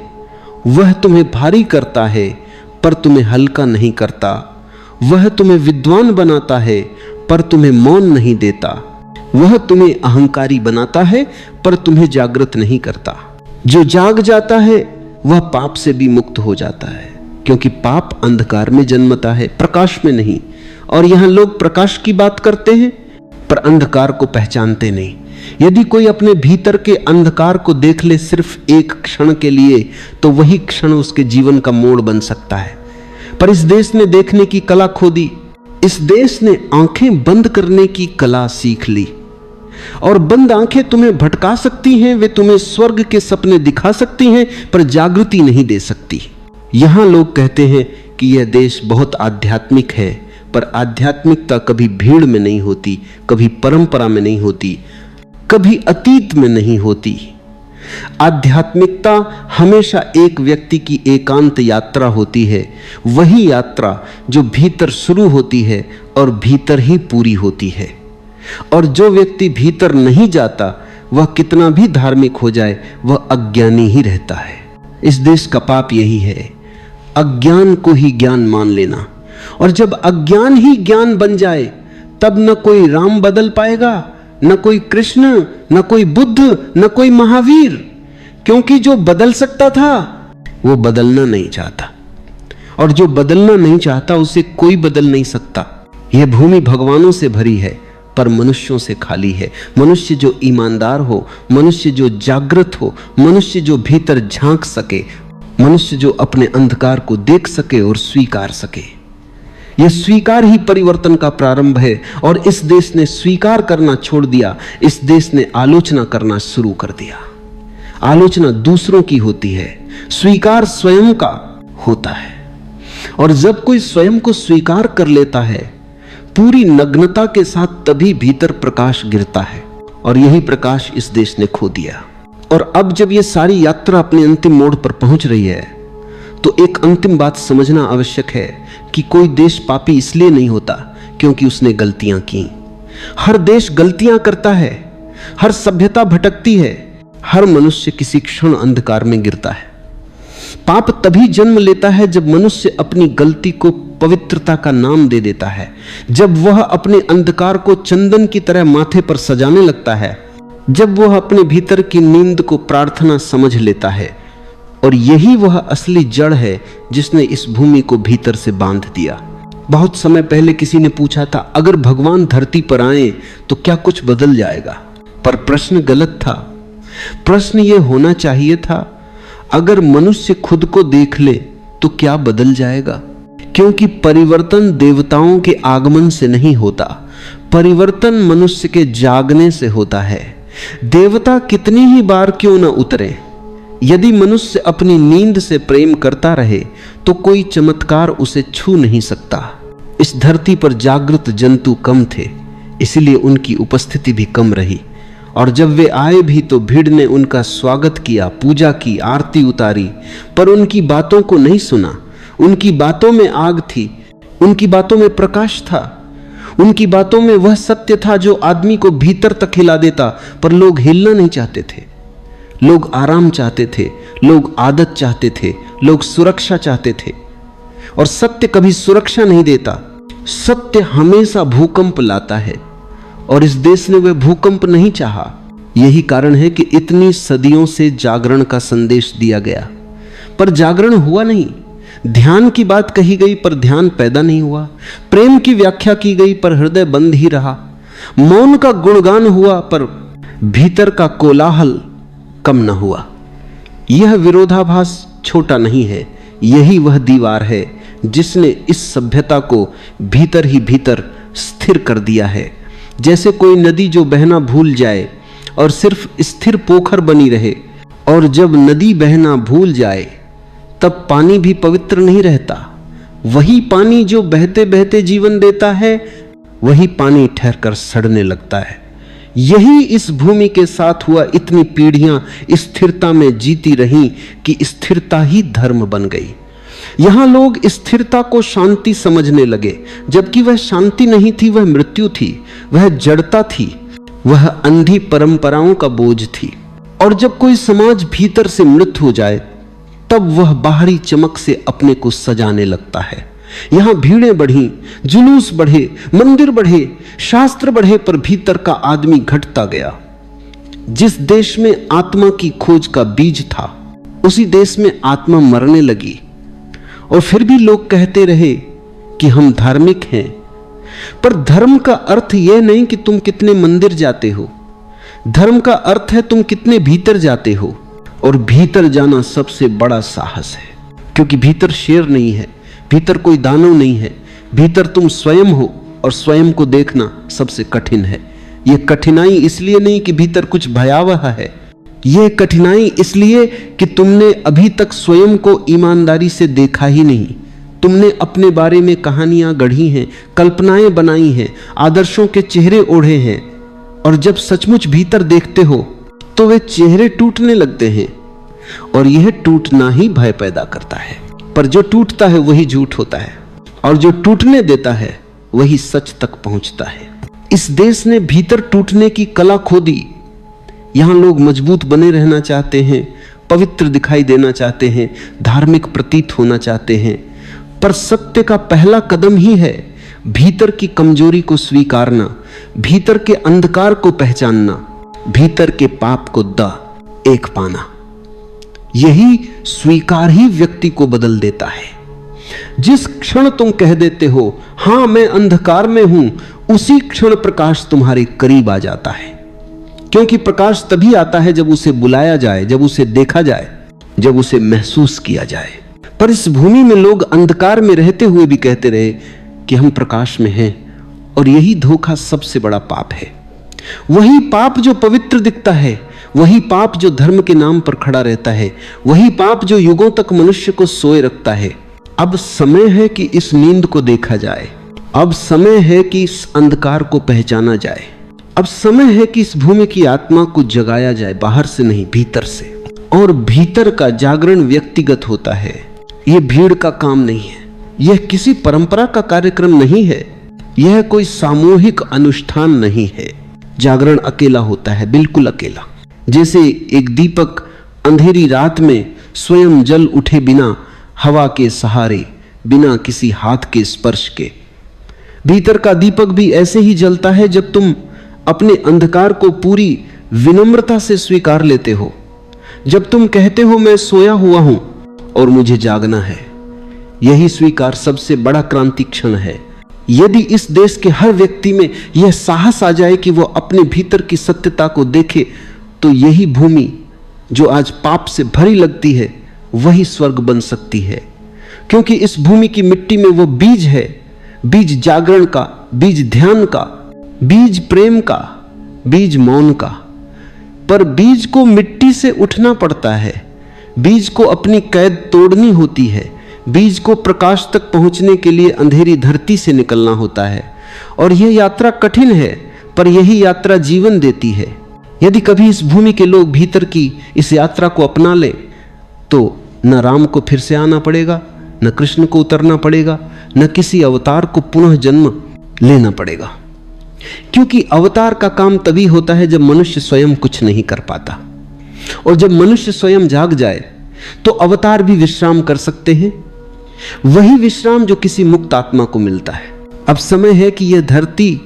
वह तुम्हें भारी करता है पर तुम्हें हल्का नहीं करता। वह तुम्हें विद्वान बनाता है पर तुम्हें मौन नहीं देता। वह तुम्हें अहंकारी बनाता है पर तुम्हें जागृत नहीं करता। जो जाग जाता है वह पाप से भी मुक्त हो जाता है, क्योंकि पाप अंधकार में जन्मता है, प्रकाश में नहीं। और यहां लोग प्रकाश की बात करते हैं पर अंधकार को पहचानते नहीं। यदि कोई अपने भीतर के अंधकार को देख ले सिर्फ एक क्षण के लिए, तो वही क्षण उसके जीवन का मोड़ बन सकता है। पर इस देश ने देखने की कला खो दी। इस देश ने आंखें बंद करने की कला सीख ली, और बंद आंखें तुम्हें भटका सकती हैं, वे तुम्हें स्वर्ग के सपने दिखा सकती हैं पर जागृति नहीं दे सकती। यहां लोग कहते हैं कि यह देश बहुत आध्यात्मिक है, पर आध्यात्मिकता कभी भीड़ में नहीं होती, कभी परंपरा में नहीं होती, कभी अतीत में नहीं होती। आध्यात्मिकता हमेशा एक व्यक्ति की एकांत यात्रा होती है, वही यात्रा जो भीतर शुरू होती है और भीतर ही पूरी होती है। और जो व्यक्ति भीतर नहीं जाता, वह कितना भी धार्मिक हो जाए, वह अज्ञानी ही रहता है। इस देश का पाप यही है, अज्ञान को ही ज्ञान मान लेना। और जब अज्ञान ही ज्ञान बन जाए, तब न कोई राम बदल पाएगा, न कोई कृष्ण, न कोई बुद्ध, न कोई महावीर। क्योंकि जो बदल सकता था वो बदलना नहीं चाहता, और जो बदलना नहीं चाहता उसे कोई बदल नहीं सकता। यह भूमि भगवानों से भरी है पर मनुष्यों से खाली है। मनुष्य जो ईमानदार हो, मनुष्य जो जागृत हो, मनुष्य जो भीतर झांक सके, मनुष्य जो अपने अंधकार को देख सके और स्वीकार सके। यह स्वीकार ही परिवर्तन का प्रारंभ है। और इस देश ने स्वीकार करना छोड़ दिया, इस देश ने आलोचना करना शुरू कर दिया। आलोचना दूसरों की होती है, स्वीकार स्वयं का होता है। और जब कोई स्वयं को स्वीकार कर लेता है पूरी नग्नता के साथ, तभी भीतर प्रकाश गिरता है। और यही प्रकाश इस देश ने खो दिया। और अब जब ये सारी यात्रा अपने अंतिम मोड़ पर पहुंच रही है, तो एक अंतिम बात समझना आवश्यक है कि कोई देश पापी इसलिए नहीं होता क्योंकि उसने गलतियां की। हर देश गलतियां करता है, हर सभ्यता भटकती है, हर मनुष्य किसी क्षण अंधकार में गिरता है। पाप तभी जन्म लेता है जब मनुष्य अपनी गलती को पवित्रता का नाम दे देता है, जब वह अपने अंधकार को चंदन की तरह माथे पर सजाने लगता है, जब वह अपने भीतर की नींद को प्रार्थना समझ लेता है, और यही वह असली जड़ है जिसने इस भूमि को भीतर से बांध दिया। बहुत समय पहले किसी ने पूछा था, अगर भगवान धरती पर आए तो क्या कुछ बदल जाएगा? पर प्रश्न गलत था। प्रश्न यह होना चाहिए था, अगर मनुष्य खुद को देख ले तो क्या बदल जाएगा? क्योंकि परिवर्तन देवताओं के आगमन से नहीं होता, परिवर्तन मनुष्य के जागने से होता है। देवता कितनी ही बार क्यों न उतरे, यदि मनुष्य अपनी नींद से प्रेम करता रहे तो कोई चमत्कार उसे छू नहीं सकता। इस धरती पर जागृत जंतु कम थे, इसलिए उनकी उपस्थिति भी कम रही, और जब वे आए भी तो भीड़ ने उनका स्वागत किया, पूजा की, आरती उतारी, पर उनकी बातों को नहीं सुना। उनकी बातों में आग थी, उनकी बातों में प्रकाश था, उनकी बातों में वह सत्य था जो आदमी को भीतर तक हिला देता। पर लोग हिलना नहीं चाहते थे, लोग आराम चाहते थे, लोग आदत चाहते थे, लोग सुरक्षा चाहते थे। और सत्य कभी सुरक्षा नहीं देता, सत्य हमेशा भूकंप लाता है, और इस देश ने वह भूकंप नहीं चाहा। यही कारण है कि इतनी सदियों से जागरण का संदेश दिया गया, पर जागरण हुआ नहीं। ध्यान की बात कही गई पर ध्यान पैदा नहीं हुआ। प्रेम की व्याख्या की गई पर हृदय बंद ही रहा। मौन का गुणगान हुआ पर भीतर का कोलाहल कम न हुआ। यह विरोधाभास छोटा नहीं है, यही वह दीवार है जिसने इस सभ्यता को भीतर ही भीतर स्थिर कर दिया है। जैसे कोई नदी जो बहना भूल जाए और सिर्फ स्थिर पोखर बनी रहे, और जब नदी बहना भूल जाए तब पानी भी पवित्र नहीं रहता। वही पानी जो बहते बहते जीवन देता है, वही पानी ठहरकर सड़ने लगता है। यही इस भूमि के साथ हुआ। इतनी पीढ़ियां स्थिरता में जीती रहीं कि स्थिरता ही धर्म बन गई। यहां लोग स्थिरता को शांति समझने लगे, जबकि वह शांति नहीं थी, वह मृत्यु थी, वह जड़ता थी, वह अंधी परंपराओं का बोझ थी। और जब कोई समाज भीतर से मृत हो जाए तब वह बाहरी चमक से अपने को सजाने लगता है। यहां भीड़ें बढ़ी, जुलूस बढ़े, मंदिर बढ़े, शास्त्र बढ़े, पर भीतर का आदमी घटता गया। जिस देश में आत्मा की खोज का बीज था, उसी देश में आत्मा मरने लगी। और फिर भी लोग कहते रहे कि हम धार्मिक हैं। पर धर्म का अर्थ यह नहीं कि तुम कितने मंदिर जाते हो, धर्म का अर्थ है तुम कितने भीतर जाते हो। और भीतर जाना सबसे बड़ा साहस है, क्योंकि भीतर शेर नहीं है, भीतर कोई दानव नहीं है, भीतर तुम स्वयं हो, और स्वयं को देखना सबसे कठिन है। यह कठिनाई इसलिए नहीं कि भीतर कुछ भयावह है, यह कठिनाई इसलिए कि तुमने अभी तक स्वयं को ईमानदारी से देखा ही नहीं। तुमने अपने बारे में कहानियां गढ़ी हैं, कल्पनाएं बनाई हैं, आदर्शों के चेहरे ओढ़े हैं, और जब सचमुच भीतर देखते हो तो वे चेहरे टूटने लगते हैं, और यह टूटना ही भय पैदा करता है। पर जो टूटता है वही झूठ होता है, और जो टूटने देता है वही सच तक पहुंचता है। इस देश ने भीतर टूटने की कला खो दी। यहां लोग मजबूत बने रहना चाहते हैं, पवित्र दिखाई देना चाहते हैं, धार्मिक प्रतीत होना चाहते हैं, पर सत्य का पहला कदम ही है भीतर की कमजोरी को स्वीकारना, भीतर के अंधकार को पहचानना, भीतर के पाप को एक पाना। यही स्वीकार ही व्यक्ति को बदल देता है। जिस क्षण तुम कह देते हो हां मैं अंधकार में हूं, उसी क्षण प्रकाश तुम्हारे करीब आ जाता है। क्योंकि प्रकाश तभी आता है जब उसे बुलाया जाए, जब उसे देखा जाए, जब उसे महसूस किया जाए। पर इस भूमि में लोग अंधकार में रहते हुए भी कहते रहे कि हम प्रकाश में हैं, और यही धोखा सबसे बड़ा पाप है। वही पाप जो पवित्र दिखता है, वही पाप जो धर्म के नाम पर खड़ा रहता है, वही पाप जो युगों तक मनुष्य को सोए रखता है। अब समय है कि इस नींद को देखा जाए, अब समय है कि इस अंधकार को पहचाना जाए, अब समय है कि इस भूमि की आत्मा को जगाया जाए, बाहर से नहीं भीतर से। और भीतर का जागरण व्यक्तिगत होता है, यह भीड़ का काम नहीं है, यह किसी परंपरा का कार्यक्रम नहीं है, यह कोई सामूहिक अनुष्ठान नहीं है। जागरण अकेला होता है, बिल्कुल अकेला। जैसे एक दीपक अंधेरी रात में स्वयं जल उठे बिना हवा के सहारे, बिना किसी हाथ के स्पर्श के। भीतर का दीपक भी ऐसे ही जलता है जब तुम अपने अंधकार को पूरी विनम्रता से स्वीकार लेते हो, जब तुम कहते हो मैं सोया हुआ हूं और मुझे जागना है, यही स्वीकार सबसे बड़ा क्रांति क्षण है। यदि इस देश के हर व्यक्ति में यह साहस आ जाए कि वो अपने भीतर की सत्यता को देखे, तो यही भूमि जो आज पाप से भरी लगती है वही स्वर्ग बन सकती है। क्योंकि इस भूमि की मिट्टी में वो बीज है, बीज जागरण का, बीज ध्यान का, बीज प्रेम का, बीज मौन का। पर बीज को मिट्टी से उठना पड़ता है, बीज को अपनी कैद तोड़नी होती है, बीज को प्रकाश तक पहुंचने के लिए अंधेरी धरती से निकलना होता है। और यह यात्रा कठिन है, पर यही यात्रा जीवन देती है। यदि कभी इस भूमि के लोग भीतर की इस यात्रा को अपना ले, तो न राम को फिर से आना पड़ेगा, न कृष्ण को उतरना पड़ेगा, न किसी अवतार को पुनः जन्म लेना पड़ेगा। क्योंकि अवतार का काम तभी होता है जब मनुष्य स्वयं कुछ नहीं कर पाता, और जब मनुष्य स्वयं जाग जाए तो अवतार भी विश्राम कर सकते हैं, वही विश्राम जो किसी मुक्त आत्मा को मिलता है। अब समय है कि यह धरती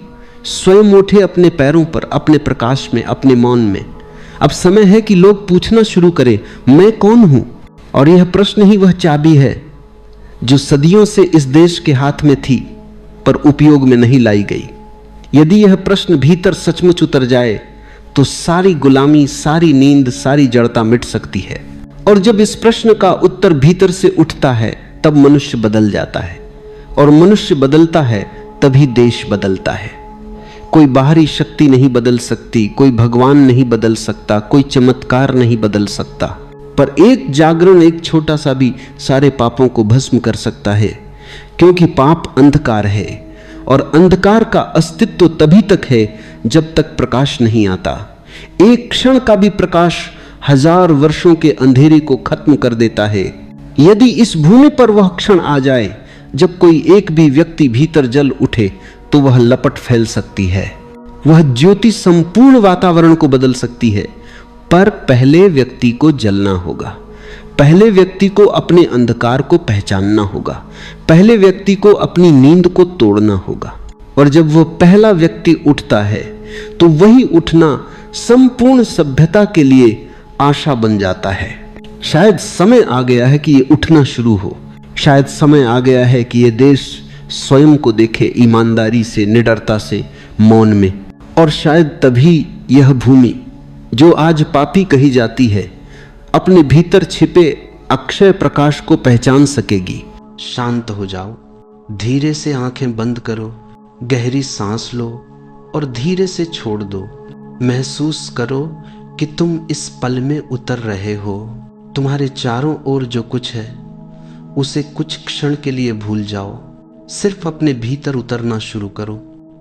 स्वयं उठे अपने पैरों पर, अपने प्रकाश में, अपने मौन में। अब समय है कि लोग पूछना शुरू करें, मैं कौन हूं? और यह प्रश्न ही वह चाबी है जो सदियों से इस देश के हाथ में थी पर उपयोग में नहीं लाई गई। यदि यह प्रश्न भीतर सचमुच उतर जाए तो सारी गुलामी, सारी नींद, सारी जड़ता मिट सकती है। और जब इस प्रश्न का उत्तर भीतर से उठता है तब मनुष्य बदल जाता है, और मनुष्य बदलता है तभी देश बदलता है। कोई बाहरी शक्ति नहीं बदल सकती, कोई भगवान नहीं बदल सकता, कोई चमत्कार नहीं बदल सकता, पर एक जागरण, एक छोटा सा भी सारे पापों को भस्म कर सकता है। क्योंकि पाप अंधकार है, और अंधकार का अस्तित्व तभी तक है जब तक प्रकाश नहीं आता। एक क्षण का भी प्रकाश 1000 वर्षों के अंधेरे को खत्म कर देता है। यदि इस भूमि पर वह क्षण आ जाए जब कोई एक भी व्यक्ति भीतर जल उठे, तो वह लपट फैल सकती है, वह ज्योति संपूर्ण वातावरण को बदल सकती है। पर पहले व्यक्ति को जलना होगा, पहले व्यक्ति को अपने अंधकार को पहचानना होगा, पहले व्यक्ति को अपनी नींद को तोड़ना होगा। और जब वो पहला व्यक्ति उठता है तो वही उठना संपूर्ण सभ्यता के लिए आशा बन जाता है। शायद समय आ गया है कि ये उठना शुरू हो, शायद समय आ गया है कि ये देश स्वयं को देखे ईमानदारी से, निडरता से, मौन में। और शायद तभी यह भूमि जो आज पापी कही जाती है अपने भीतर छिपे अक्षय प्रकाश को पहचान सकेगी। शांत हो जाओ, धीरे से आंखें बंद करो, गहरी सांस लो और धीरे से छोड़ दो। महसूस करो कि तुम इस पल में उतर रहे हो। तुम्हारे चारों ओर जो कुछ है उसे कुछ क्षण के लिए भूल जाओ, सिर्फ अपने भीतर उतरना शुरू करो।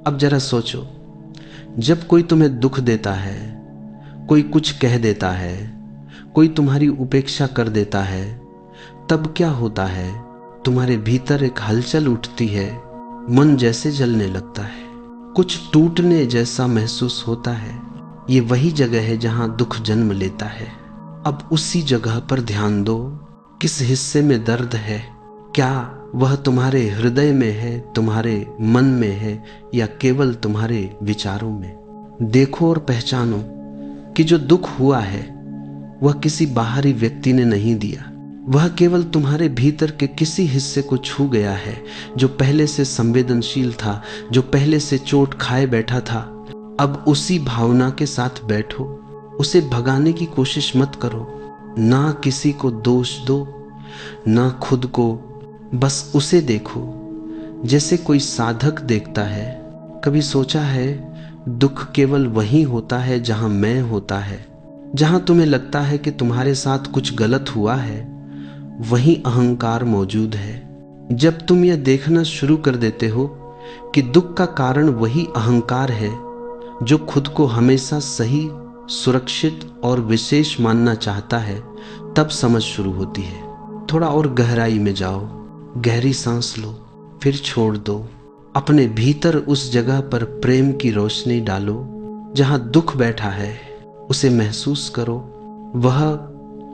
अब जरा सोचो, जब कोई तुम्हें दुख देता है, कोई कुछ कह देता है, कोई तुम्हारी उपेक्षा कर देता है, तब क्या होता है? तुम्हारे भीतर एक हलचल उठती है, मन जैसे जलने लगता है, कुछ टूटने जैसा महसूस होता है। ये वही जगह है जहां दुख जन्म लेता है। अब उसी जगह पर ध्यान दो। किस हिस्से में दर्द है? क्या वह तुम्हारे हृदय में है, तुम्हारे मन में है, या केवल तुम्हारे विचारों में? देखो और पहचानो कि जो दुख हुआ है वह किसी बाहरी व्यक्ति ने नहीं दिया, वह केवल तुम्हारे भीतर के किसी हिस्से को छू गया है जो पहले से संवेदनशील था, जो पहले से चोट खाए बैठा था। अब उसी भावना के साथ बैठो, उसे भगाने की कोशिश मत करो। ना किसी को दोष दो, ना खुद को, बस उसे देखो जैसे कोई साधक देखता है। कभी सोचा है दुख केवल वही होता है जहां मैं होता है? जहां तुम्हें लगता है कि तुम्हारे साथ कुछ गलत हुआ है, वहीं अहंकार मौजूद है। जब तुम यह देखना शुरू कर देते हो कि दुख का कारण वही अहंकार है जो खुद को हमेशा सही, सुरक्षित और विशेष मानना चाहता है, तब समझ शुरू होती है। थोड़ा और गहराई में जाओ, गहरी सांस लो, फिर छोड़ दो। अपने भीतर उस जगह पर प्रेम की रोशनी डालो जहां दुख बैठा है, उसे महसूस करो। वह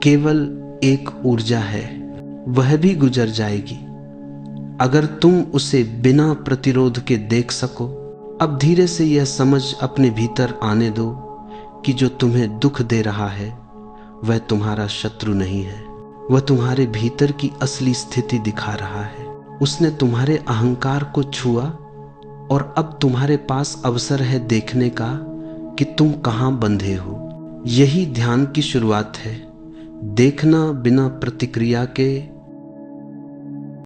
केवल एक ऊर्जा है, वह भी गुजर जाएगी अगर तुम उसे बिना प्रतिरोध के देख सको। अब धीरे से यह समझ अपने भीतर आने दो कि जो तुम्हें दुख दे रहा है वह तुम्हारा शत्रु नहीं है, वह तुम्हारे भीतर की असली स्थिति दिखा रहा है। उसने तुम्हारे अहंकार को छुआ और अब तुम्हारे पास अवसर है देखने का कि तुम कहां बंधे हो। यही ध्यान की शुरुआत है। देखना बिना प्रतिक्रिया के